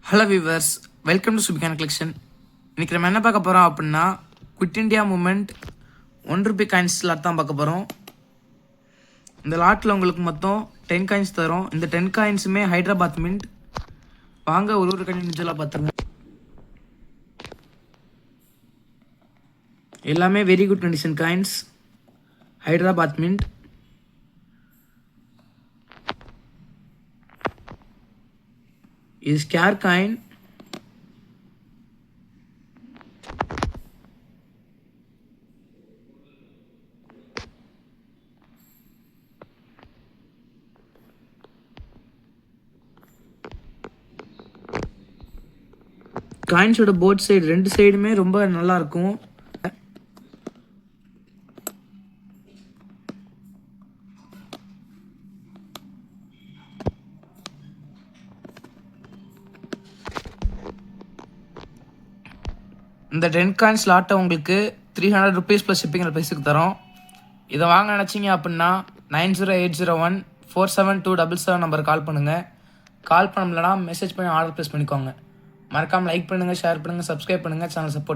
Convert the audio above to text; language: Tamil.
ஹலோ வியூவர்ஸ், வெல்கம் டு சுபிகான் கலெக்ஷன். இன்றைக்கி நம்ம என்ன பார்க்க போகிறோம் அப்படின்னா, quit India movement ₹1 coins lot தான் பார்க்க போகிறோம். இந்த லாட்டில் உங்களுக்கு மொத்தம் 10 காயின்ஸ் தரும். இந்த 10 காயின்ஸுமே ஹைதராபாத் மின்ட். வாங்க ஒரு காயின் இண்டிவிஜுவலாக பார்த்துருங்க. எல்லாமே very good condition coins, Hyderabad mint. இது ஸ்கேர் காயின். காயின்ஸோட போத் சைடு ரெண்டு சைடுமே ரொம்ப நல்லா இருக்கும். இந்த 10 காயின்ஸ் லாட்டை உங்களுக்கு ₹300 ப்ளஸ் ஷிப்பிங் ப்ரைஸுக்கு தரோம். இதை வாங்க நினச்சிங்க அப்படின்னா 9081472777 நம்பருக்கு கால் பண்ணுங்கள். கால் பண்ணலன்னா மெசேஜ் பண்ணி ஆர்டர் ப்ளேஸ் பண்ணிக்கோங்க. மறக்காமல் லைக் பண்ணுங்கள், ஷேர் பண்ணுங்கள், சப்ஸ்கிரைப் பண்ணுங்கள், சேனல் சப்போர்ட்